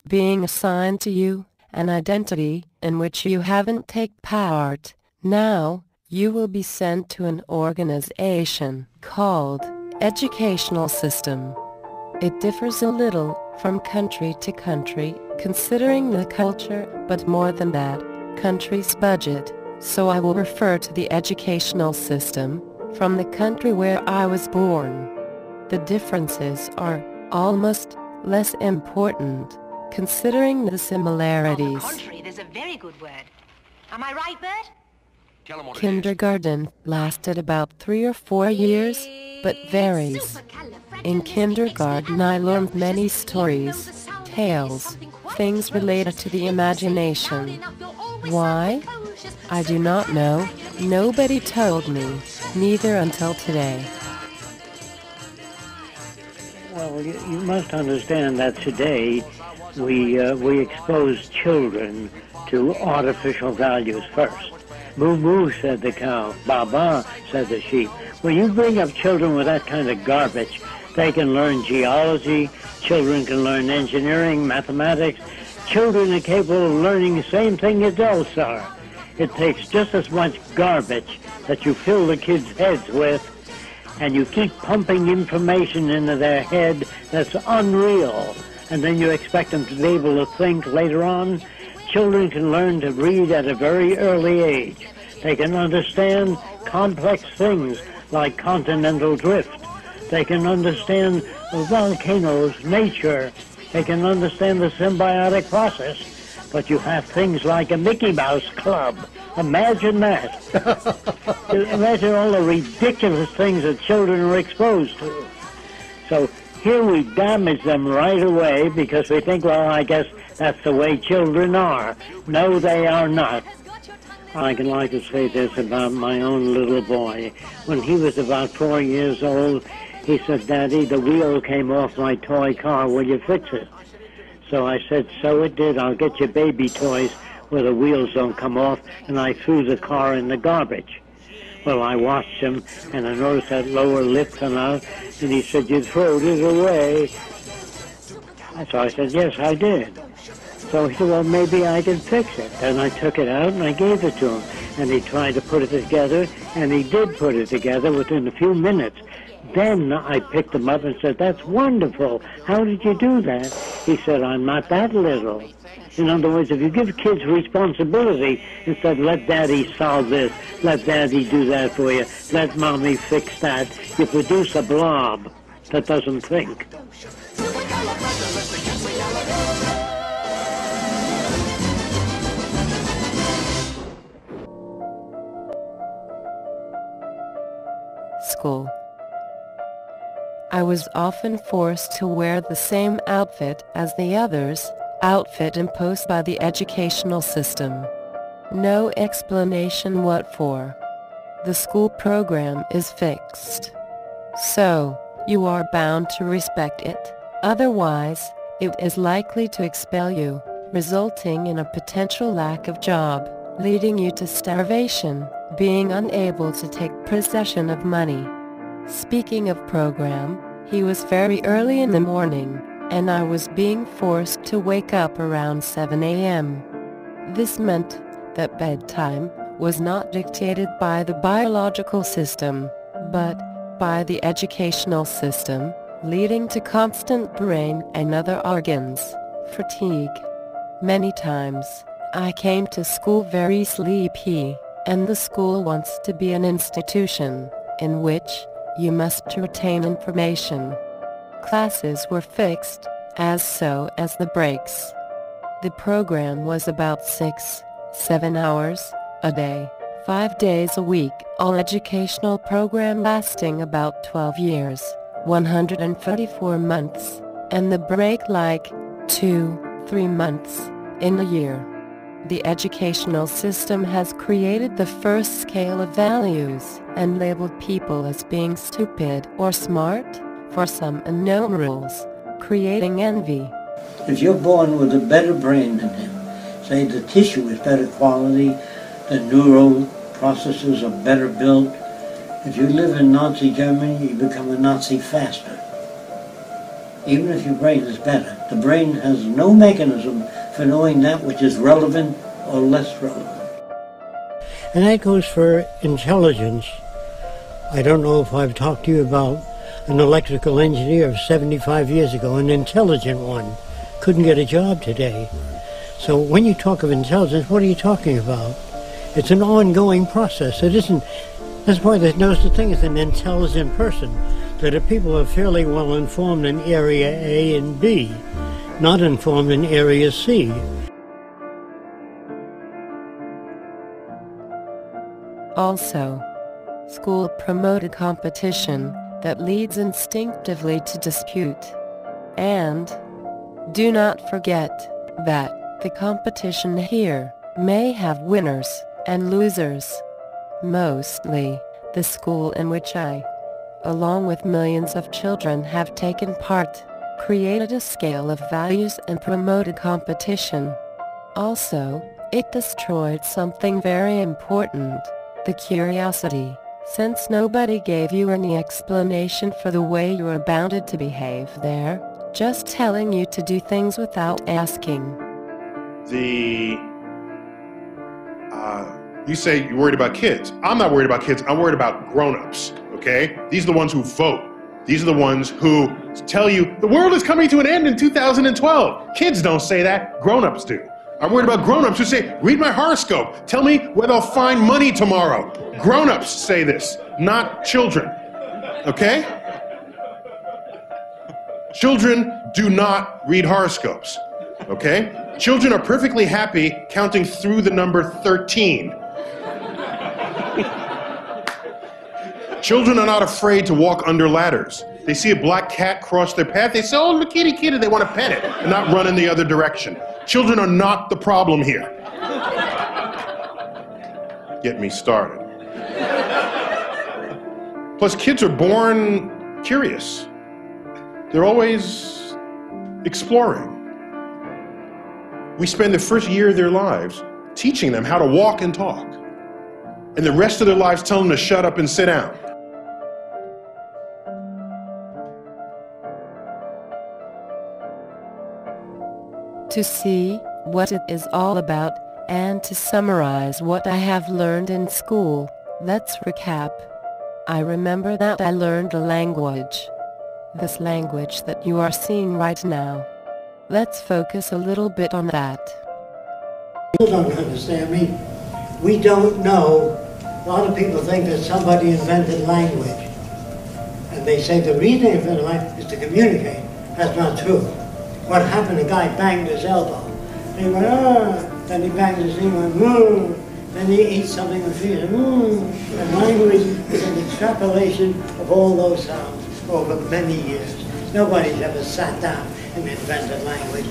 being assigned to you, an identity in which you haven't taken part. Now, you will be sent to an organization called educational system. It differs a little from country to country, considering the culture, but more than that, country's budget, so I will refer to the educational system from the country where I was born. The differences are almost less important, considering the similarities. On the contrary, there's a very good word. Am I right, Bert? Kindergarten lasted about 3 or 4 years, but varies. In kindergarten I learned many stories, tales, things related to the imagination. Why? I do not know. Nobody told me, neither until today. Well, you must understand that today we expose children to artificial values first. Moo moo, said the cow. Ba ba, said the sheep. When you bring up children with that kind of garbage, they can learn geology, children can learn engineering, mathematics. Children are capable of learning the same thing adults are. It takes just as much garbage that you fill the kids' heads with, and you keep pumping information into their head that's unreal, and then you expect them to be able to think later on. Children can learn to read at a very early age. They can understand complex things like continental drift. They can understand volcanoes, nature. They can understand the symbiotic process. But you have things like a Mickey Mouse Club. Imagine that. Imagine all the ridiculous things that children are exposed to. So here we damage them right away because we think, well, I guess that's the way children are. No, they are not. I can like to say this about my own little boy. When he was about 4 years old, he said, Daddy, the wheel came off my toy car. Will you fix it? So I said, so it did. I'll get you baby toys where the wheels don't come off. And I threw the car in the garbage. Well, I watched him, and I noticed that lower lip come out. And he said, you throwed it away. So I said, yes, I did. So he said, well, maybe I can fix it. And I took it out and I gave it to him. And he tried to put it together, and he did put it together within a few minutes. Then I picked him up and said, that's wonderful. How did you do that? He said, I'm not that little. In other words, if you give kids responsibility, instead let Daddy solve this, let Daddy do that for you, let Mommy fix that, you produce a blob that doesn't think. School. I was often forced to wear the same outfit as the others, outfit imposed by the educational system. No explanation what for. The school program is fixed. So, you are bound to respect it, otherwise, it is likely to expel you, resulting in a potential lack of job, leading you to starvation, being unable to take possession of money. Speaking of program, he was very early in the morning, and I was being forced to wake up around 7 a.m. This meant that bedtime was not dictated by the biological system, but by the educational system, leading to constant brain and other organs fatigue. Many times, I came to school very sleepy, and the school wants to be an institution in which you must retain information. Classes were fixed, as so as the breaks. The program was about 6-7 hours a day, 5 days a week, all educational program lasting about 12 years, 134 months, and the break like 2-3 months in a year. The educational system has created the first scale of values and labeled people as being stupid or smart for some unknown rules, creating envy. If you're born with a better brain than him, say the tissue is better quality, the neural processes are better built, if you live in Nazi Germany, you become a Nazi faster. even if your brain is better, the brain has no mechanism for knowing that which is relevant or less relevant. And that goes for intelligence. I don't know if I've talked to you about an electrical engineer of 75 years ago, an intelligent one, couldn't get a job today. So when you talk of intelligence, what are you talking about? It's an ongoing process. It isn't, that's why there's no such thing as an intelligent person. That if people are fairly well informed in area A and B, not informed in area C. Also, school promoted competition that leads instinctively to dispute. And do not forget that the competition here may have winners and losers. Mostly, the school in which I, along with millions of children, have taken part, created a scale of values and promoted competition. Also, it destroyed something very important, the curiosity, since nobody gave you any explanation for the way you were bounded to behave there, just telling you to do things without asking. You say you're worried about kids. I'm not worried about kids, I'm worried about grown-ups, okay? These are the ones who vote. These are the ones who tell you, the world is coming to an end in 2012. Kids don't say that, grown-ups do. I'm worried about grown-ups who say, read my horoscope, tell me whether I'll find money tomorrow. Grown-ups say this, not children, okay? Children do not read horoscopes, okay? Children are perfectly happy counting through the number 13. Children are not afraid to walk under ladders. They see a black cat cross their path, they say, oh, look, kitty, kitty, they want to pet it and not run in the other direction. Children are not the problem here. Get me started. Plus, kids are born curious. They're always exploring. We spend the first year of their lives teaching them how to walk and talk, and the rest of their lives telling them to shut up and sit down. To see what it is all about, and to summarize what I have learned in school, let's recap. I remember that I learned a language. This language that you are seeing right now. Let's focus a little bit on that. You don't understand me. We don't know. A lot of people think that somebody invented language. And they say the reason they invented language is to communicate. That's not true. What happened, a guy banged his elbow. He went, ah, then he banged his knee, went, then he ate something with feet, and language is an extrapolation of all those sounds over many years. Nobody's ever sat down and invented language.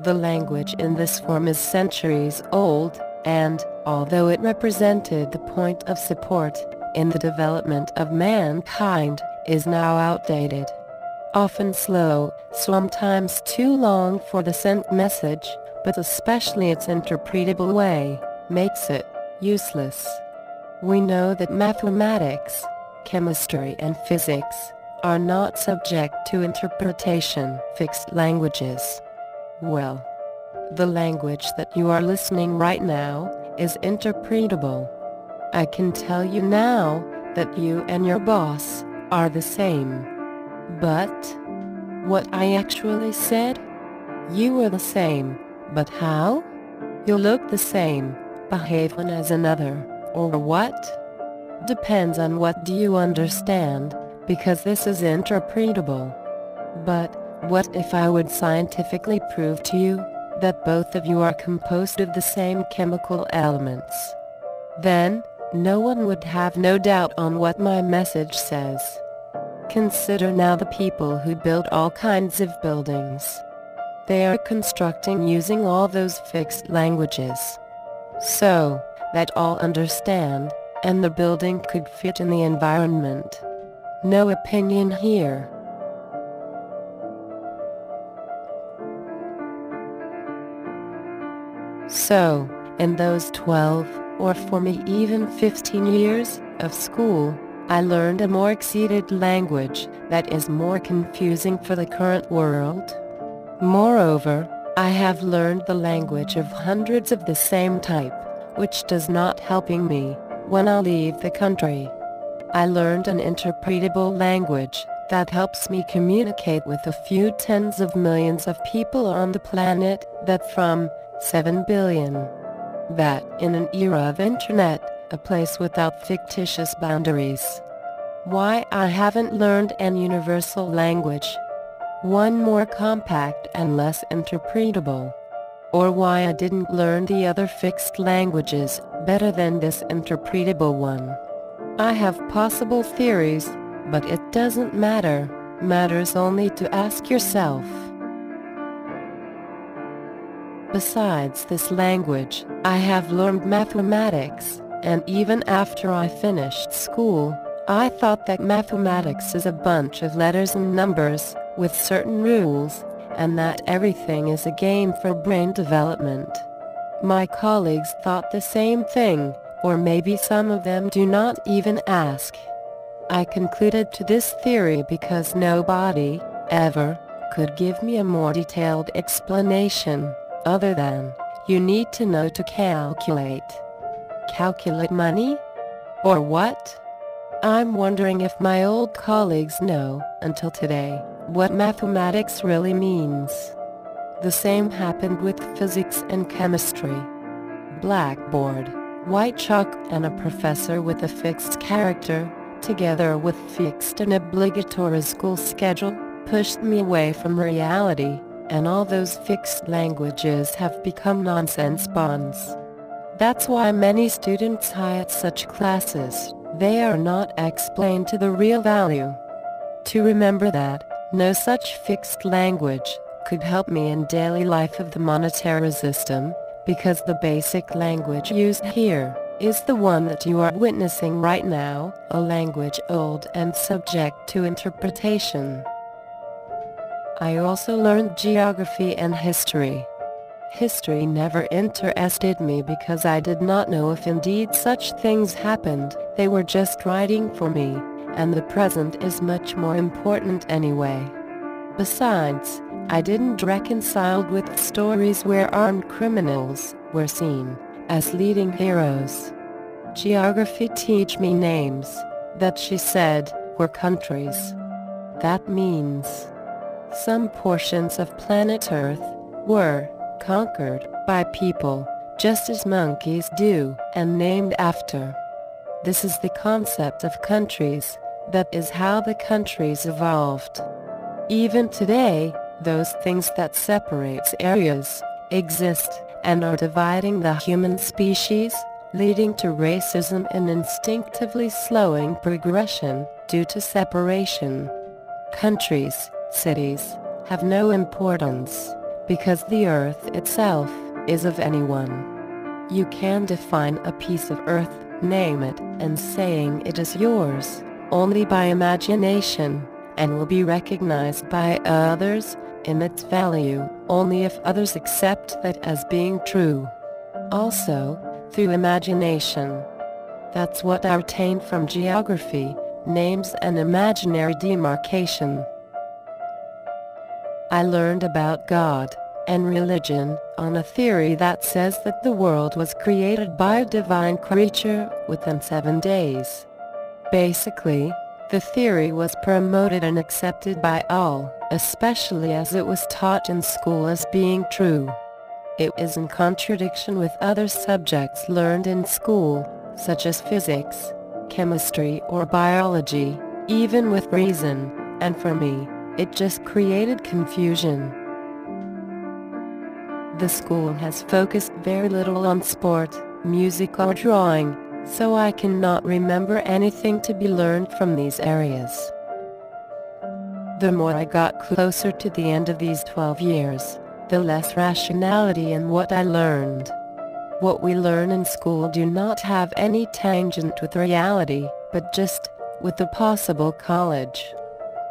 The language in this form is centuries old, and, although it represented the point of support in the development of mankind, is now outdated. Often slow, sometimes too long for the sent message, but especially its interpretable way, makes it useless. We know that mathematics, chemistry and physics are not subject to interpretation. Fixed languages. Well, the language that you are listening right now is interpretable. I can tell you now that you and your boss are the same. But what I actually said? You were the same, but how? You look the same, behave one as another, or what? Depends on what do you understand, because this is interpretable. But what if I would scientifically prove to you that both of you are composed of the same chemical elements? Then, no one would have no doubt on what my message says. Consider now the people who build all kinds of buildings. They are constructing using all those fixed languages, so that all understand, and the building could fit in the environment. No opinion here. So, in those 12, or for me even 15 years, of school, I learned a more exceeded language that is more confusing for the current world. Moreover, I have learned the language of hundreds of the same type, which does not helping me when I leave the country. I learned an interpretable language that helps me communicate with a few tens of millions of people on the planet, that from 7 billion. That in an era of internet, a place without fictitious boundaries. Why I haven't learned an universal language, one more compact and less interpretable. Or why I didn't learn the other fixed languages better than this interpretable one. I have possible theories, but it doesn't matter, matters only to ask yourself. Besides this language, I have learned mathematics, and even after I finished school, I thought that mathematics is a bunch of letters and numbers, with certain rules, and that everything is a game for brain development. My colleagues thought the same thing, or maybe some of them do not even ask. I concluded to this theory because nobody, ever, could give me a more detailed explanation, other than, you need to know to calculate. Calculate money? Or what? I'm wondering if my old colleagues know, until today, what mathematics really means. The same happened with physics and chemistry. Blackboard, white chalk, and a professor with a fixed character, together with fixed and obligatory school schedule, pushed me away from reality, and all those fixed languages have become nonsense bonds. That's why many students hide such classes. They are not explained to the real value. To remember that, no such fixed language could help me in daily life of the monetary system, because the basic language used here is the one that you are witnessing right now, a language old and subject to interpretation. I also learned geography and history. History never interested me because I did not know if indeed such things happened. They were just writing for me, and the present is much more important anyway. Besides, I didn't reconcile with stories where armed criminals were seen as leading heroes. Geography teach me names that she said were countries. That means some portions of planet Earth were conquered by people, just as monkeys do, and named after. This is the concept of countries, that is how the countries evolved. Even today, those things that separates areas exist, and are dividing the human species, leading to racism and instinctively slowing progression due to separation. Countries, cities, have no importance, because the earth itself is of anyone. You can define a piece of earth, name it, and saying it is yours, only by imagination, and will be recognized by others in its value only if others accept that as being true. Also, through imagination. That's what I retained from geography, names and imaginary demarcation. I learned about God and religion on a theory that says that the world was created by a divine creature within 7 days. Basically, the theory was promoted and accepted by all, especially as it was taught in school as being true. It is in contradiction with other subjects learned in school, such as physics, chemistry or biology, even with reason, and for me, it just created confusion. The school has focused very little on sport, music or drawing, so I cannot remember anything to be learned from these areas. The more I got closer to the end of these 12 years, the less rationality in what I learned. What we learn in school do not have any tangent with reality, but just with the possible college.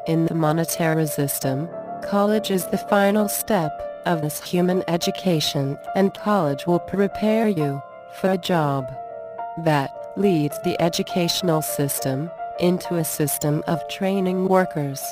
In the monetary system, college is the final step of this human education, and college will prepare you for a job. That leads the educational system into a system of training workers.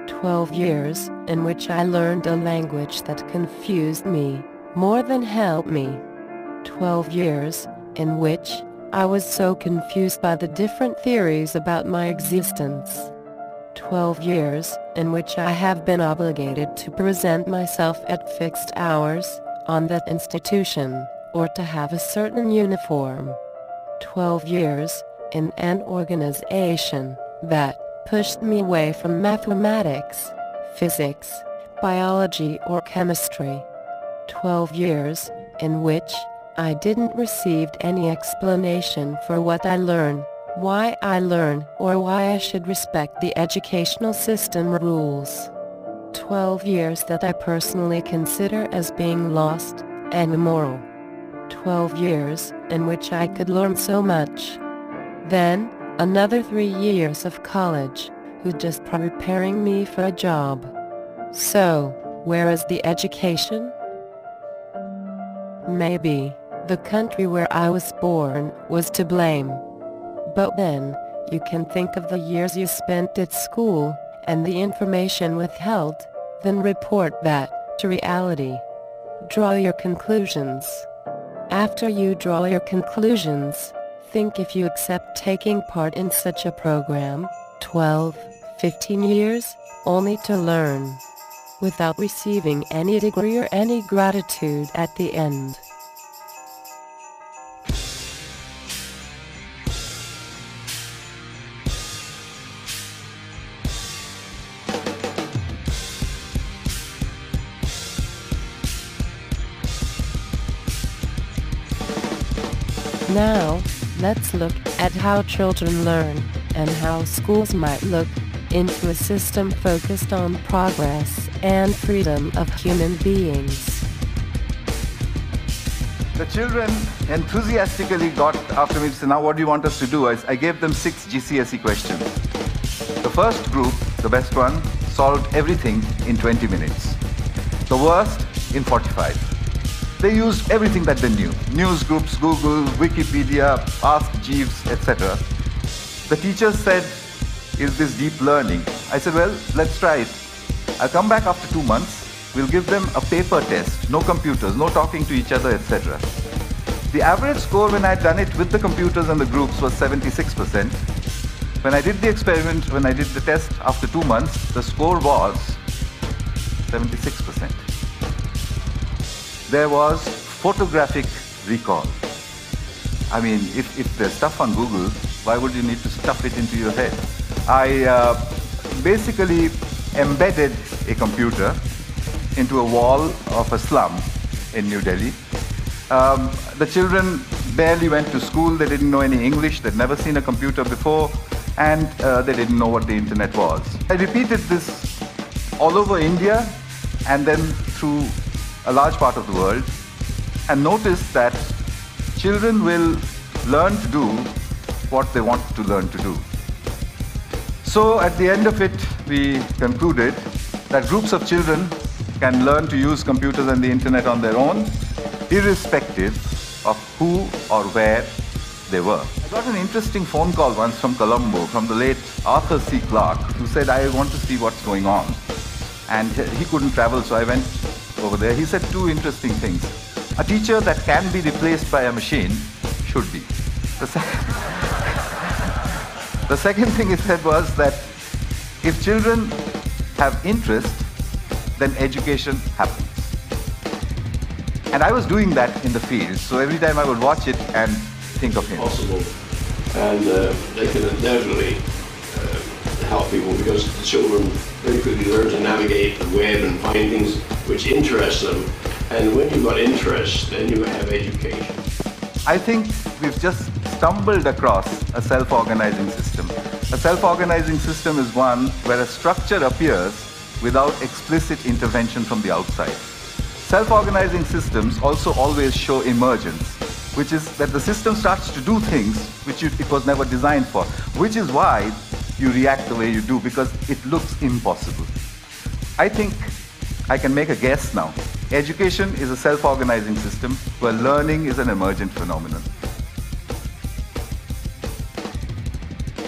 "12 years in which I learned a language that confused me more than helped me. 12 years in which I was so confused by the different theories about my existence. 12 years in which I have been obligated to present myself at fixed hours on that institution, or to have a certain uniform. 12 years in an organization that pushed me away from mathematics, physics, biology or chemistry. 12 years in which I didn't receive any explanation for what I learn, why I learn, or why I should respect the educational system rules. 12 years that I personally consider as being lost and immoral. 12 years in which I could learn so much. Then, another 3 years of college, who just preparing me for a job. So, where is the education? Maybe the country where I was born was to blame. But then, you can think of the years you spent at school, and the information withheld, then report that to reality. Draw your conclusions. After you draw your conclusions, think if you accept taking part in such a program, 12, 15 years, only to learn, without receiving any degree or any gratitude at the end. Now, let's look at how children learn, and how schools might look into a system focused on progress and freedom of human beings. The children enthusiastically got after me to say, now what do you want us to do? I gave them 6 GCSE questions. The first group, the best one, solved everything in 20 minutes. The worst, in 45. They used everything that they knew. News groups, Google, Wikipedia, Ask Jeeves, etc. The teachers said, is this deep learning? I said, well, let's try it. I'll come back after 2 months. We'll give them a paper test, no computers, no talking to each other, etc. The average score when I'd done it with the computers and the groups was 76%. When I did the experiment, when I did the test after 2 months, the score was 76%. There was photographic recall. I mean, if there's stuff on Google, why would you need to stuff it into your head? I basically embedded a computer into a wall of a slum in New Delhi. The children barely went to school, they didn't know any English, they'd never seen a computer before, and they didn't know what the internet was. I repeated this all over India and then through a large part of the world, and noticed that children will learn to do what they want to learn to do. So at the end of it, we concluded that groups of children can learn to use computers and the internet on their own, irrespective of who or where they were. I got an interesting phone call once from Colombo, from the late Arthur C. Clarke, who said, I want to see what's going on. And he couldn't travel, so I went over there. He said 2 interesting things. A teacher that can be replaced by a machine should be. The second thing he said was that if children have interest, then education happens. And I was doing that in the field, so every time I would watch it and think of him. Possible. And they can undoubtedly help people, because the children very quickly learn to navigate the web and find things which interest them. And when you've got interest, then you have education. I think we've just stumbled across a self-organizing system. A self-organizing system is one where a structure appears without explicit intervention from the outside. Self-organizing systems also always show emergence, which is that the system starts to do things which it was never designed for, which is why you react the way you do, because it looks impossible. I think I can make a guess now. Education is a self-organizing system where learning is an emergent phenomenon.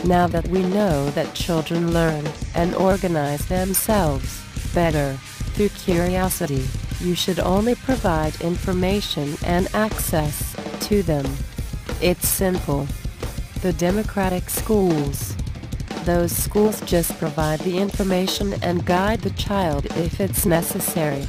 Now that we know that children learn and organize themselves better through curiosity, you should only provide information and access to them. It's simple. The democratic schools. Those schools just provide the information and guide the child if it's necessary.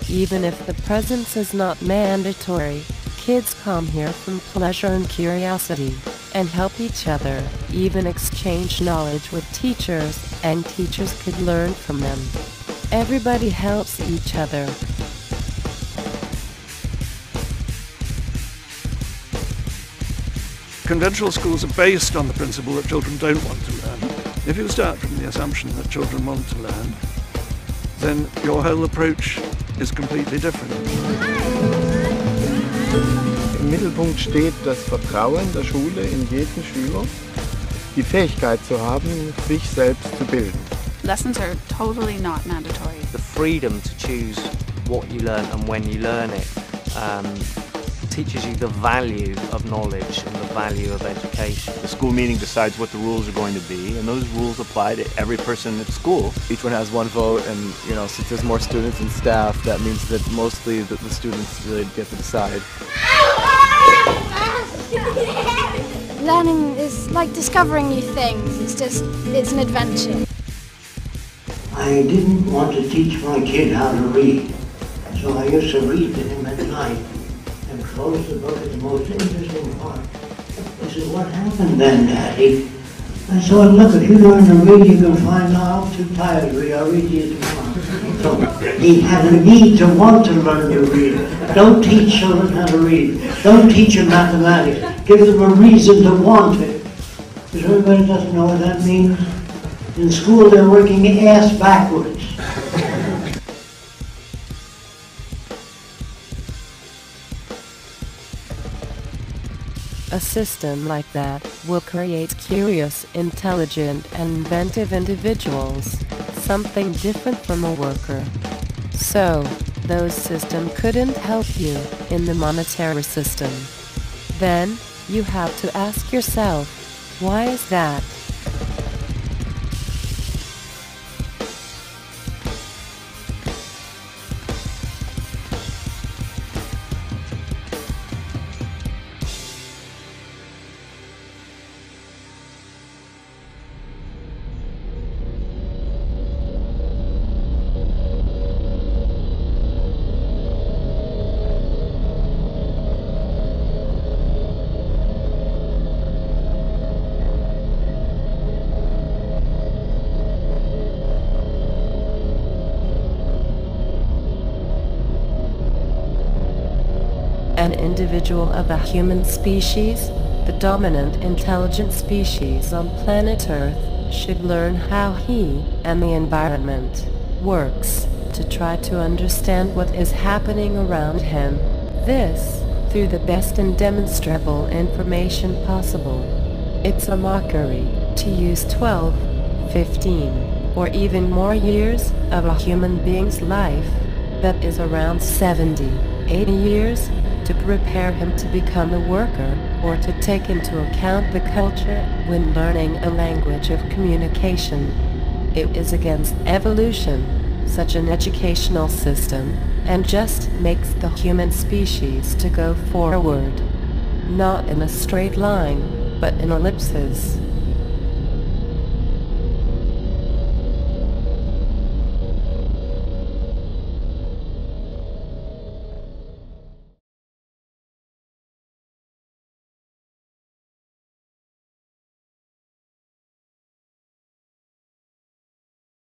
Even if the presence is not mandatory, kids come here from pleasure and curiosity, and help each other, even exchange knowledge with teachers, and teachers could learn from them. Everybody helps each other. Conventional schools are based on the principle that children don't want to learn. If you start from the assumption that children want to learn, then your whole approach is completely different. Im Mittelpunkt steht das Vertrauen der Schule in jeden Schüler, die Fähigkeit zu haben, sich selbst zu bilden. Lessons are totally not mandatory. The freedom to choose what you learn and when you learn it teaches you the value of knowledge and the value of education. The school meeting decides what the rules are going to be, and those rules apply to every person at school. Each one has one vote, and since there's more students and staff, that means that mostly the students really get to decide. Learning is like discovering new things. It's an adventure. I didn't want to teach my kid how to read, so I used to read to him at night and close the book at the most interesting part. He said, "What happened then, Daddy?" I said, "Well, look, if you learn to read, you can find out. I'm too tired to read. I'll read to you tomorrow." So he had a need to want to learn to read. Don't teach children how to read. Don't teach them mathematics. Give them a reason to want it. Because everybody doesn't know what that means. In school, they're working ass backwards. A system like that will create curious, intelligent, and inventive individuals, something different from a worker. So, those systems couldn't help you in the monetary system. Then, you have to ask yourself, why is that? An individual of the human species, the dominant intelligent species on planet Earth, should learn how he and the environment works to try to understand what is happening around him. This, through the best and demonstrable information possible. It's a mockery to use 12, 15, or even more years of a human being's life, that is around 70, 80 years, to prepare him to become a worker, or to take into account the culture when learning a language of communication. It is against evolution, such an educational system, and just makes the human species to go forward. Not in a straight line, but in ellipses.